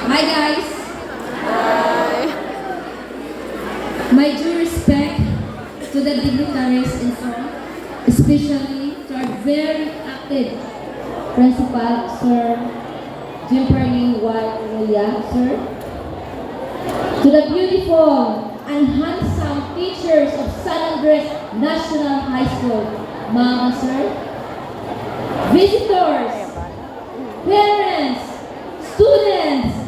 Hi guys! Hi. My due respect to the dignitaries in front, especially to our very active Principal, Sir Jimperly Walia, sir. To the beautiful and handsome teachers of San Andres National High School, mga sir. Visitors, parents, students,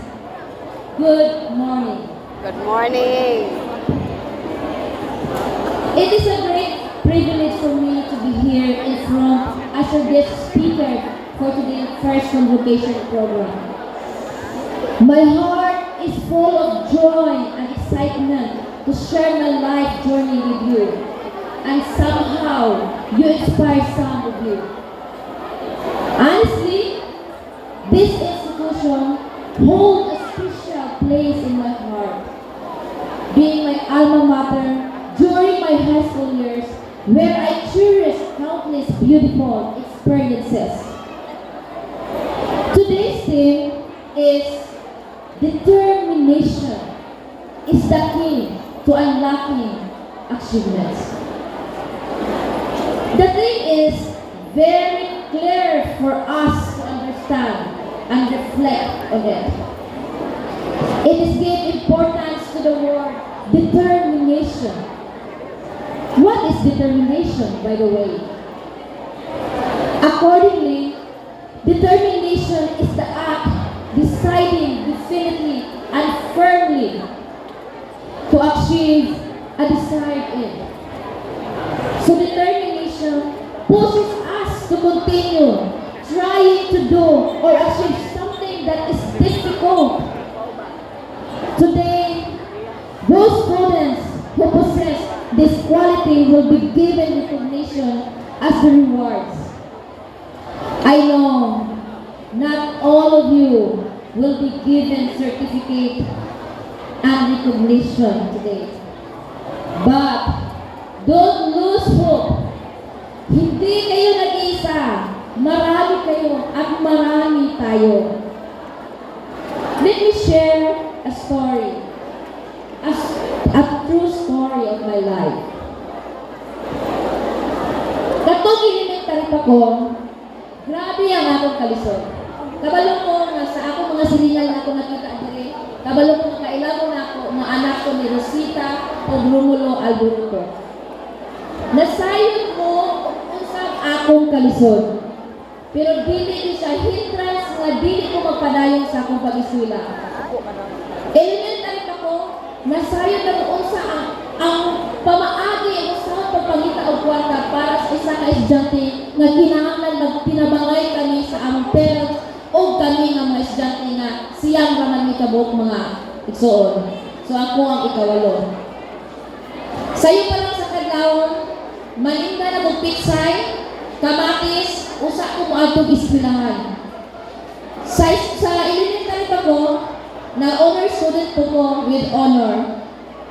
good morning. Good morning. It is a great privilege for me to be here in front as your guest speaker for today's first convocation program. My heart is full of joy and excitement to share my life journey with you, and somehow you inspire some of you. Honestly, this institution holds a special place in my heart, being my alma mater during my high school years, where I cherished countless beautiful experiences. Today's theme is determination is the key to unlocking achievements. The thing is very clear for us to understand and reflect on it. It is give importance to the word determination. What is determination, by the way? Accordingly, determination is the act deciding definitely and firmly to achieve a desired end. So determination pushes us to continue trying to do or achieve something that is difficult. Today, those students who possess this quality will be given recognition as the rewards. I know not all of you will be given certificate and recognition today. But don't lose hope. Hindi kayo nag-iisa. Marami kayo at marami tayo. Let me share a story. A true story of my life. Katong elementary pa ko, grabe ang akong kalisod. Kabalo ko nga sa akong mga silingal na ako nakita diri, kabalo ko nga kailangan na ako nga anak ko ni Rosita o Romulo Alboruto. Nasayon ko unsang akong kalisod. Pero dili ko siya hindrance nga dili ko magpadayon sa akong pag-eskwela. Elementary pa ko, nasayon na ko unsa ang pamaagi ang usang pagpangita og kwarta para sa isa ka estudyante nga kinahanglan magtinabangay kami sa among parents o kami nga mga estudyante nga siyang raman mi kabuok mga igsoon. So ako ang ikawalo. Sayo pa lang sa kadlawon, malinda na kong pitsay, kamatis, usa ko mo atong eskwelahan. Sa elementary pa ko, na honor student po ko with honor.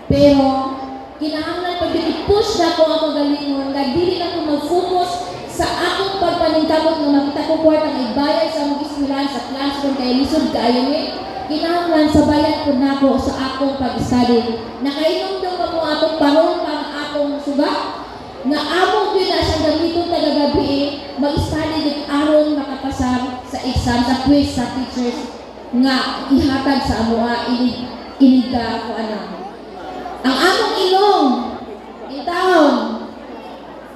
Pero, kinahanglan pag i-push na ko ang magalingon na dili na ko mag-focus sa akong pagpaningkamot na makita ko kwarta ng ibayad sa among eskwelahan sa classroom kay lisod kaayo ni. Kinahanglan sabayan ko na ko sa akong pag-study. Nakainom daw mo akong paron pang akong suga na among yun na siyang gamiton tagagabi mag-study with aron makapasar sa exam, sa quiz, sa teachers nga ihatag sa amoa iniga ko ano. Ang among ilong, intawon,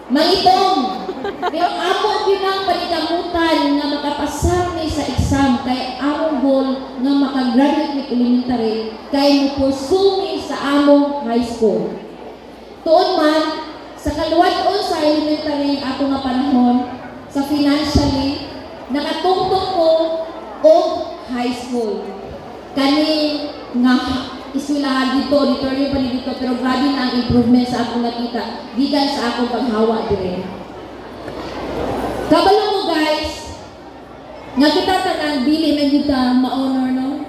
mangitong, pero among pinang panikamutan nga makapasar ni sa exam kay among goal nga makagraduate ni elementary kay mo-pursue ni sa among high school. Tuon man, sa kaluwad-on sa elementary ako nga panahon, sa financially, nakatungtong ko o high school. Kani nga eskwelahan dito, auditorium pa dito, pero grabe na ang improvement sa akong nakita, gikan sa akong paghawa dire. Kabalo mo guys, nga kita tanang dili na kita ma-honor no?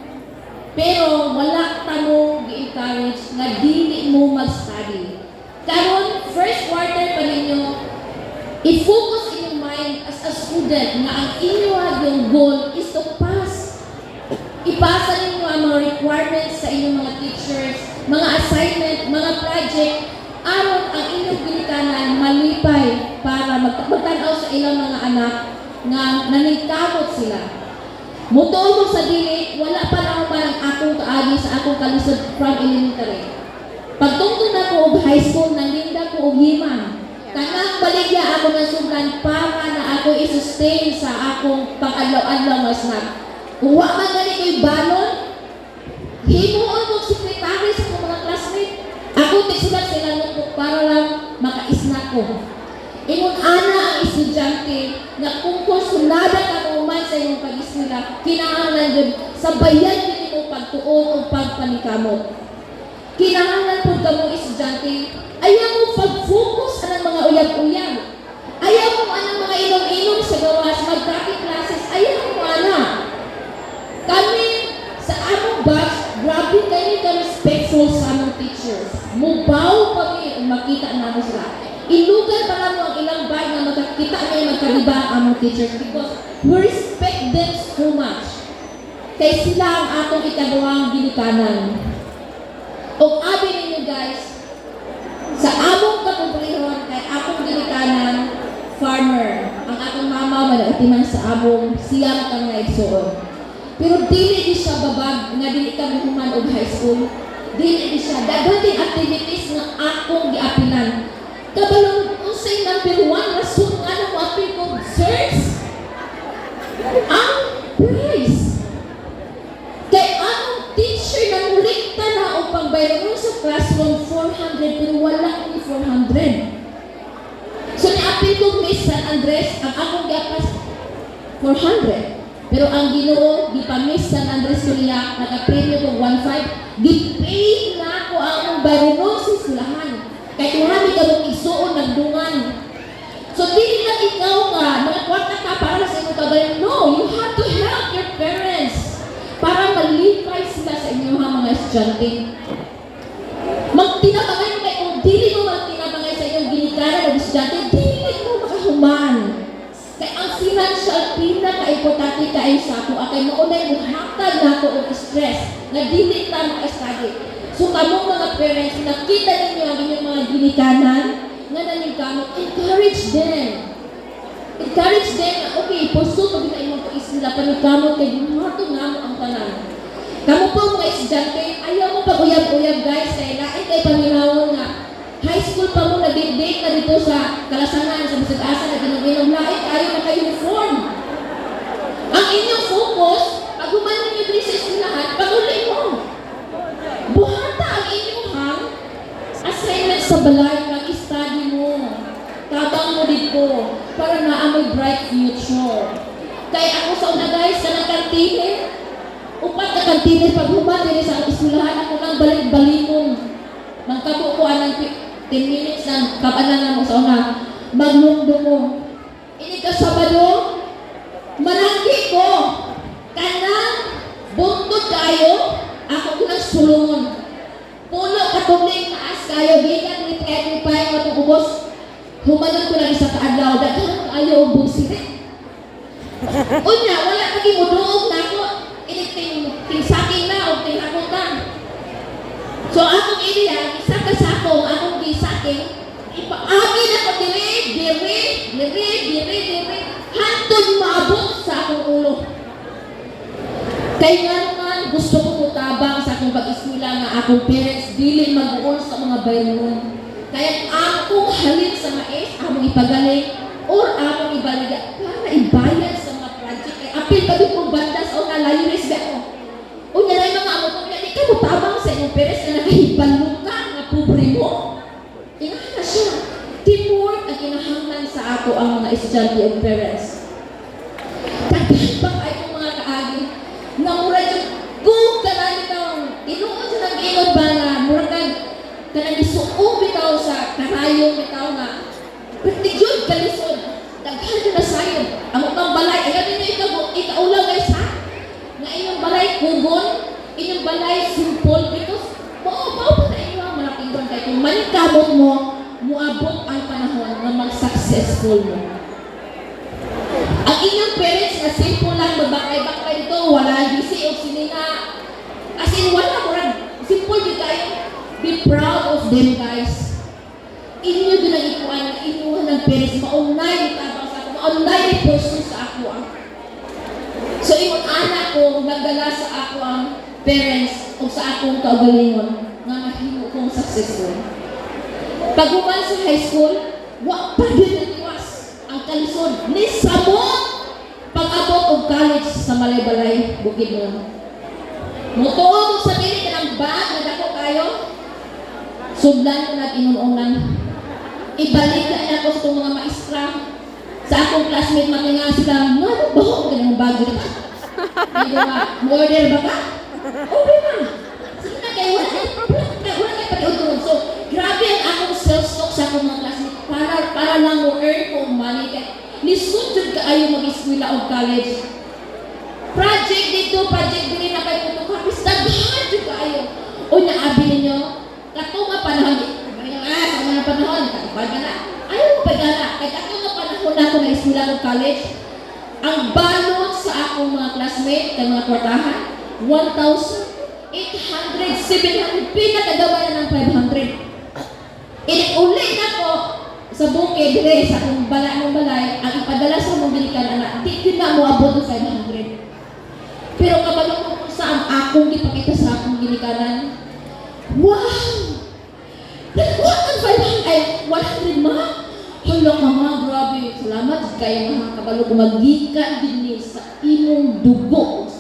Pero wala tanong gi-encourage nga dili mo mag-study. Karon, first quarter pa ninyo, i-focus in your mind as a student nga ang inyo yung goal is to pass. Ipasa ninyo ang requirements sa inyong mga teachers, mga assignment, mga project, aron ang inyong ginikanan malipay para magtanaw sa ilang mga anak nga naningkamot sila. Mutuo mo sa dili, wala pa na man ang akong kaagi sa akong kalisod from elementary. Pagtungtong na ko og high school, nanginda ko og himang. Kanang baligya ako ng sugdan para na ako i-sustain sa akong pang-adlaw-adlaw nga snack. Kung wa man gani ko'y balon, himuon kong sekretary sa akong mga classmate. Ako tisulat sila notebook para lang maka-snack ko. Ingon ana ang estudyante na kung konsulada ka man sa iyong pag-eskwela, kinahanglan yun sabayan din mo pagtuon o pagpanikamot. Kinahanglan po ka mong estudyante, ayaw mo pag-focus anang mga uyag-uyag. Ayaw mo anang mga inom-inom sa gawas, mag-traffic classes, ayaw mo ana. Kami sa among batch, grabe kayo ka-respectful sa among teachers. Mubaw kami kung makita namin sila. Ilugan pa lang mo ang ilang bag na magkakita ngayon magkaliba ang among teachers because we respect them so much. Kaya sila ang atong ikaduhang ginikanan. O abi ninyo guys, sa among kakumplihon kay akong ginikanan, farmer. Ang akong mama managatiman sa among siyang kang naigsuon. Pero dili di siya babag nga dili kami human og high school. Dili di siya daghan din activities nga akong giapilan. Kabalong unsay number 1 rason nga nang apil ko, sirs? Ang price. Kay ang teacher na mulikta na o pangbayron sa classroom 400 pero wala ni 400. So ni-apil ko Miss San Andres, ang akong giapas 400. Pero ang Ginoo di pa Miss San Andres ko niya, naka-premium ko 1.5, gi-pay na ako ang akong bayron sa eskwelahan. Kaya marami ka mong isuon, nagdungan. So, di lang ikaw nga, nakakwarta ka para sa inyong kagayon. No, you have to help your parents para malipay sila sa inyong mga estudyante. Magtinabangay mo kayo, kung dili mo magtinabangay sa inyong ginikanan ng estudyante, dili mo makahuman. Kaya ang financial pinaka-importante kayo sa ako, kay maunay mo hatag na ako og stress, na dili ta maka-study. So, kamong mga parents, nakita ninyo ang inyong mga ginikanan, nga naningkamot, encourage them. Encourage them na, okay, puso, pag na imong pag-isila, paningkamot, kay buhato nga mo ang tanan. Kamu po mga estudyante, ayaw mo pag-uyab-uyab guys, kaya lain kay paminawon nga, high school pa mo, nag-date na dito sa Kalasangan, sa Bisag-asa, na ginag-inom lain, ayaw naka-uniform. Ang inyong focus, pag human ninyo dito sa eskwelahan, pag-uli mo. Buhata ang inyong assignment sa balay ng study mo. Tabang mo dito para naamoy bright future. Kaya ako sa una guys, ka ng kantine, upat na kantine, pag human din sa eskwelahan, ako nang balik-balikon. Magkabo ko anang 10 minutes ng kapanan mo sa una. Maglungdo mo. Ini ka Sabado, malangki ko. Kanang buntod kayo, ako unang sulungon. Puno katubling taas kayo, gikan with every pie mo itong ubos. Humanan ko lang isa kaadlaw, daghan ayaw ang busirit. Unya, wala lagi mo doon na ako. Ting saking na o ting hakutan. So akong iniya, isa ka sa akong gisaking, ipaagi na ko diri, hantod maabot sa akong ulo. Kaya nga naman, gusto ko mutabang sa akong pag-eskwela nga akong parents dili mag-uol sa mga bayron. Kaya akong halin sa mais, among ipagaling, or among ibaliga para ibayad sa mga project. Kaya apil pa doon kong bandas o nalayo resbe ko. O nga na yung mga among kong di ka mutabang sa inyong parents na nakahibalong ka, nga pobre mo. Inahan na siya. Teamwork ang kinahanglan sa ako ang mga estudyante o parents. Kaghan pa kayo mga kaagi nga mura yung kung kanang itong inuon sa nag-inod ba nga mura kanang isuong bitaw sa karayong bitaw nga pertigyod kalisod daghan yun na sayod ang utang balay ayaw ninyo ikaulang guys ha nga inyong balay kugon inyong balay simple because mao pa na inyong malaking doon kaya kung manikabot mo muabot ang panahon na mag-successful mo. Ang inyong parents na simple lang magbakay-bakay dito, wala gisi o sinina. Kasi proud of them, guys. Inyo doon ang ikuan, inuhan ng parents, maunay ni tabang sa ako, maunay ni person sa ako. So, yung anak ko, nagdala sa ako ang parents o sa akong kaugalingon nga mahimo kong successful. Pag human sa high school, wa pa din natiwas ang kalisod ni Samot pag-abot og college sa Malay-Balay, Bukidnon. Mutuo mo sa dili ka ng bag na dako kayo, sudlan ko na inununan. Ibalik na ako sa itong mga maestra. Sa akong classmate, matinga sila, nga, baho ka ng bag dito. Hindi ba, order ba ka? Okay na. Sige na kayo, wala kayo pati-utulog. So, grabe ang akong self-talk sa akong mga classmate para lang mo earn ko money. Lisod dyan ka ayaw mag-eskwela o college. Project dito, project din na kayo photocopy. Daghan dyan ka ayaw. O naabi ninyo, katong panahon, sa mga panahon, katupad ka na. Ayaw mo pa gana. Kahit katong panahon na ako na eskwela o college, ang balot sa akong mga classmate, kay mga kwartahan, 1,800, 700, pinakagawa na ng 500. Inulit na po sa bukid, dire, sa akong balay, ang ipadala sa mong gilikan, anak, di yun na mo abot ng 500. Pero kapag ako kung saan akong ipakita sa akong gilikanan, wow! Nagkuha ng 100 ma? Hala ka ma, grabe. Salamat kayo mga kabalo gumagikan din sa imong dugo.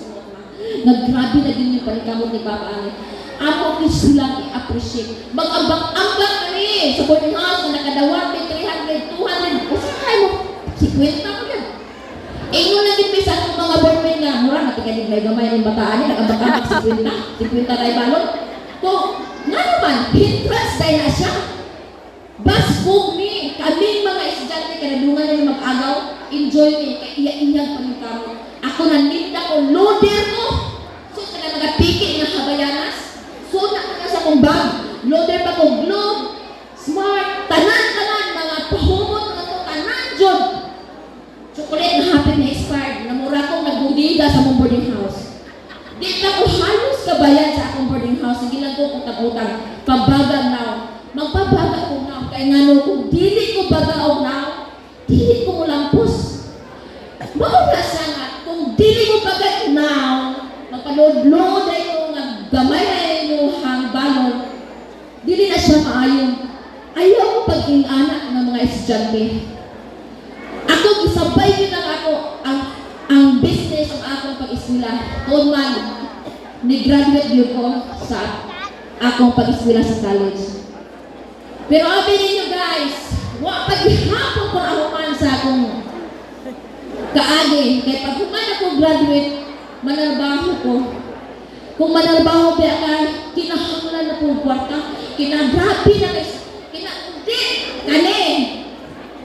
Naggrabe na din yung panikamot ni Papa Ani. Ako kisulang i-appreciate. Mag-ambak-ambak kami sa boarding house na nakadawat may 300, 200. Kasi kaya mo, 50 ko yan. Ingon na din sa akong mga boardmate nga, mura, natigalig na gamay ng bataan niya, nag-ambak-ambak 50 tayo balon. So, nga naman, hindrance tayo na siya. Basbog ni, kaming mga estudyante, kanadungan na yung mag-agaw, enjoy ni, kaiya-iyang panikamot. Ako naninda ko, loader ko. So, sila nagapiki ng habayanas. So, nakaka sa kong bag. Loader pa ko, globe, smart, tanan-tanan, mga pahumot, mga to, tanan, John. Chocolate na happy na expired. Namura kong nagbudiga sa mong boarding house. Di na ko halos kabayan sa akong boarding house. Hindi lang ko kung takutang. Pabaga now. Magpabaga ko now. Kaya nga no, kung dili ko bagaw now, dili ko mo lampos. Mauna siya nga, kung dili mo bagat now, magpaload-load ay ko, gamay na yung hangbalon, dili na siya maayong. Ayaw ko pag-inanak ng mga estudyante. Ako, isabay yun lang ako, ang business ng akong pag-eskwela. Kung man, ni-graduate yun ko sa akong pag-eskwela sa college. Pero abi ninyo guys, paghihapon ko na human sa akong kaagi. Kaya pag human ako graduate, manarbaho ko. Kung manarbaho ba ka, kinahanglan na pong kwarta, kinagrabe na hindi, kani.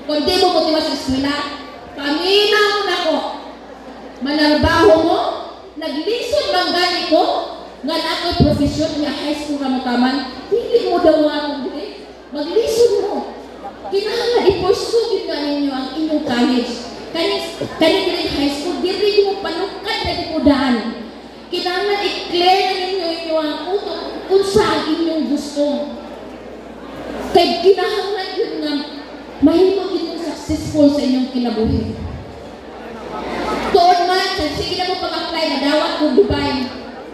Kung di mo motiwas sa eskwela, paminaw na ko. Manarbaho mo, naglisod bang gani ko, nga na ako'y profesyon, nga high school na mataman, hindi mo daw akong dili. Maglisod mo. Kinahanglan, ipursugin na ninyo ang inyong college. Kani din high school, diri mo panukat na dipudaan. Kinahanglan, i-clear na ninyo ang kung saan inyong gusto. Kaya kinahanglan yun nga, mahimo din yung successful sa inyong kinabuhi. Tuon man, sige na mo pag-apply, nadawat ko Dubai.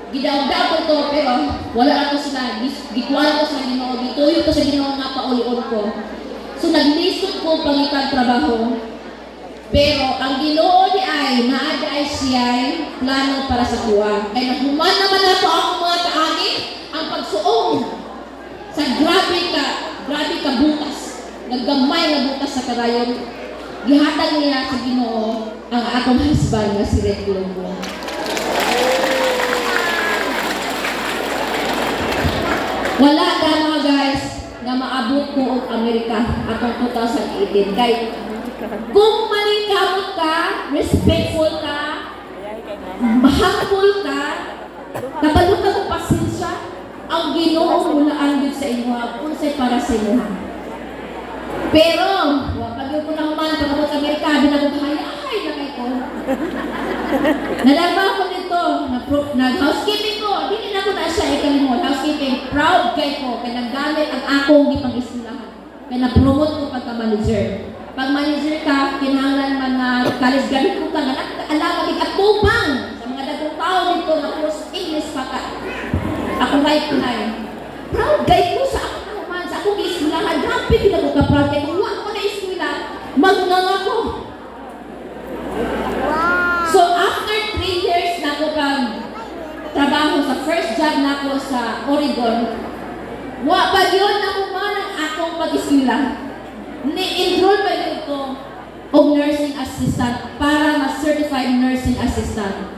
Gidaw-daw ko to, pero wala ako sila. Gikuha ko sa Ginoo, gituyo ko sa Ginoo nga paulion ko. So naglisod ko pangitag trabaho. Pero ang Ginoo di ay, naada ay siya'y plano para sa kuha. Kaya nahuman naman na po ako mga kaagi, ang pagsuong sa grabe ka butas. Naggamay na butas sa karayon. Gihatag niya sa Ginoo ang akong husband na si Red Globo. Wala ka mga guys na maabot ko ang Amerika atong 2018. Kaya kung maningkamot ka, respectful ka, humble ka, nabalot ka ng pasensya, ang Ginoo mulaan din sa inyo, kung sa'y para sa inyo. Pero, pag yung punang man, pag ako sa Amerika, binagughay na kayo ko. Nalaba ko nito, nag-housekeeping ko, hindi na ako na siya ikalimot, housekeeping. proud kay ko kay naggamit ang akong gipang-eskwelahan. Kay na-promote ko pagka-manager. Pag manager ka, kinahanglan man na college graduate ko ka, alam atubang sa mga dagong tao dito na cross English pa ka. Ako right na eh. Proud kay ko sa akong naman, sa akong eskwelahan. Grabe kita ko ka-proud kay kung wala ko na eskwela, magnanga ko. So after 3 years na ako kang trabaho sa first job na ako sa Oregon, wa pa yun ako man ang akong pag-eskwela. Ni-enroll ba yun ko og nursing assistant para ma-certified nursing assistant.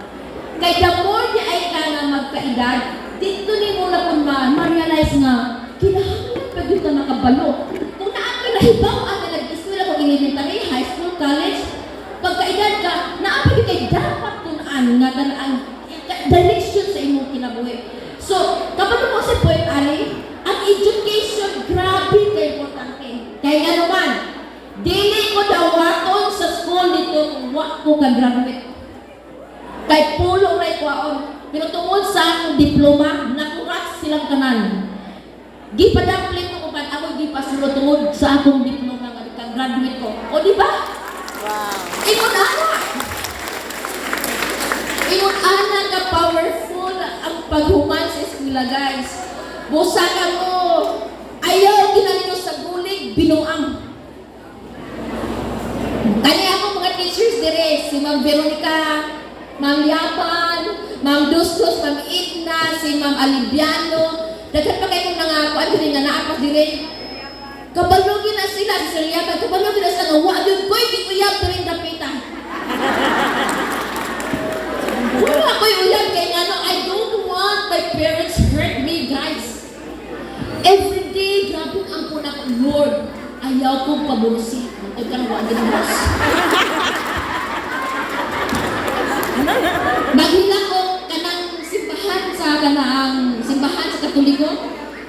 Kay the more di ay ka nga magkaedad, dito ni mo na kung ma-realize nga, kinahanglan pa dito makabalo. Kung naan ka nahibaw ang nag-eskwela ko elementary, high school, college, pagkaedad ka, naapag kay dapat tunaan nga ang direction sa imong kinabuhi. So, kapag mo sa point ali, ang education, grabe ka importante. Kaya ano man, dili ko dawaton sa school dito kung wa ko ka-graduate. Kay pulo ray kwaon. Pero tungod sa akong diploma, nakurat silang tanan. Gipadampling ko kung ako gipasulod tungod sa akong diploma nga ka-graduate ko. O di ba? Wow. Ingon ana. Ingon ana ka powerful ang paghuman sa eskwela, guys. Busa ka mo. Ayaw ginanyo sa gulig, binuang. Kani ako mga teachers dire, si Ma'am Veronica, Ma'am Yapan, Ma'am Dustos, Ma'am Edna, si Ma'am Alibiano. Dagat pa kayo nangako, ano din nga naapas dire. Kabalogin na sila, si Sir Yapan, kabalogin na sila nga, wa yun ko'y di uyab pa rin dapita. Kung ako'y uyab, kaya nga no, I don't want my parents hurt me, guys. Every day, grabe ang puna ko, Lord, ayaw kong paburusin. Ay, kanawa, din ang boss. Maghila ko kanang simbahan sa Katoliko.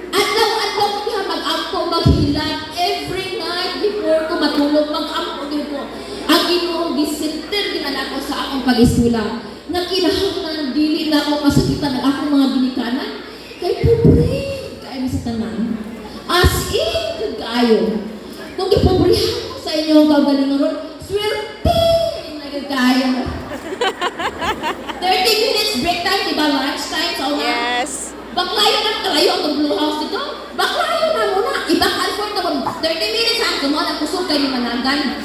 Adlaw-adlaw ko diha mag-ampo, maghila. Every night before ko matulog, mag-ampo din ko. Ang Ginoo gisinter ginala ko sa akong pag-eskwela. Nakinahanglan dili na ako masakitan ng akong mga ginikanan. Kay pobre kayo sa tanan. As in, good kayo. Kung ipobrihan ko sa inyo ang gagaling ron, swerte na good kayo. 30 minutes break time, di ba? Lunch time sa una. Yes. Baklayo na kalayo ang Blue House dito. Baklayo na muna. Ibang alfort na 30 minutes ha. Kumuha ng kusog kayo managan.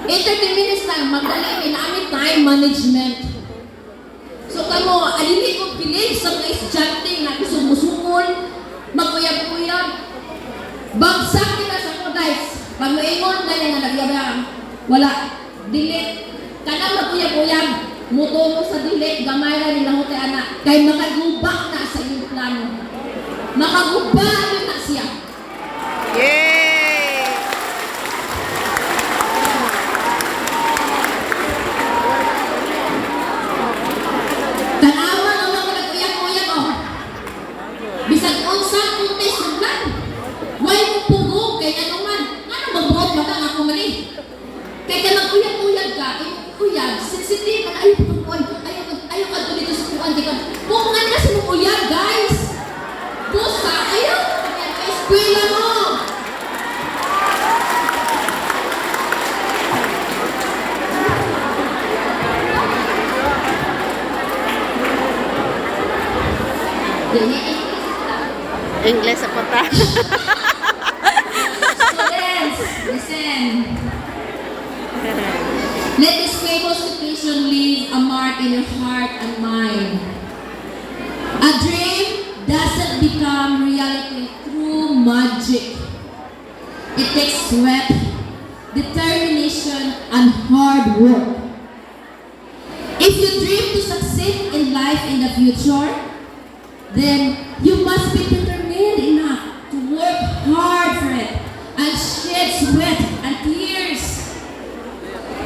30 minutes lang. Magdali. Naamit time management. So kamo, alili ko pilig sa mga estudyante na kusog-musungol, magkuyab-kuyab. Bagsak nila sa ko, guys. Pag maingon na yan na nagyabang, wala. Delete. Kanang magkuyab-kuyab. Muto mo sa delete, gamay na nila hote anak. Kay makagubak na sa iyong plano. Makagubak na siya. Yay! Tanawa na mga nagkuyab-kuyab, oh. Bisag unsang puntis ng plan. Way mo pugog kay ano man. Ano magbuot ba ka ako mali? Kay ka magkuyab-kuyab ka, uyab, sensitive ka, ayaw pagpuan, ayaw ka dito sa puan, di ka, pungan na sa mong uyab, guys! Busa, ayaw! Eskwela mo! English ako ta. Students, listen. Let this famous situation leave a mark in your heart and mind. A dream doesn't become reality through magic. It takes sweat, determination, and hard work. If you dream to succeed in life in the future, then you must be determined enough to work hard for it and shed sweat and tears.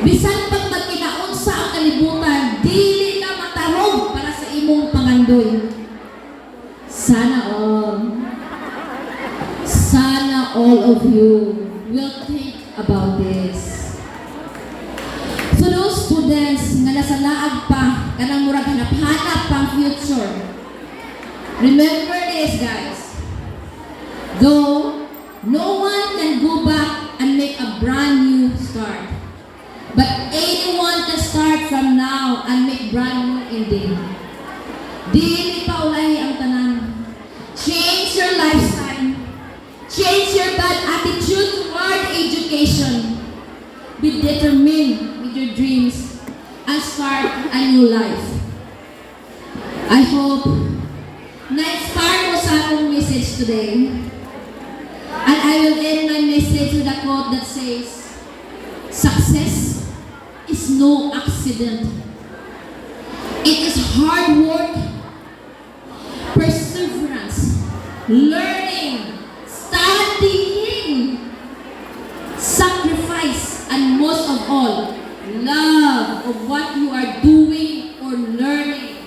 Bisan pag magkinaunsa ang kalibutan, dili ka matarong para sa imong pangandoy. Sana all of you will think about this. So those students nga nasa laag pa, kanang murag hanap-hanap pang future, remember this, guys. Though no one can go back and make a brand new start. But anyone can start from now and make brand new indeed. Dili pa ulahi ang tanan. Change your lifestyle. Change your bad attitude toward education. Be determined with your dreams and start a new life. I hope na-inspire mo sa akong message today. And I will end my message with a quote that says, success is no accident. It is hard work, perseverance, learning, studying, sacrifice, and most of all, love of what you are doing or learning.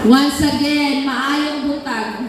Once again, maayong butag.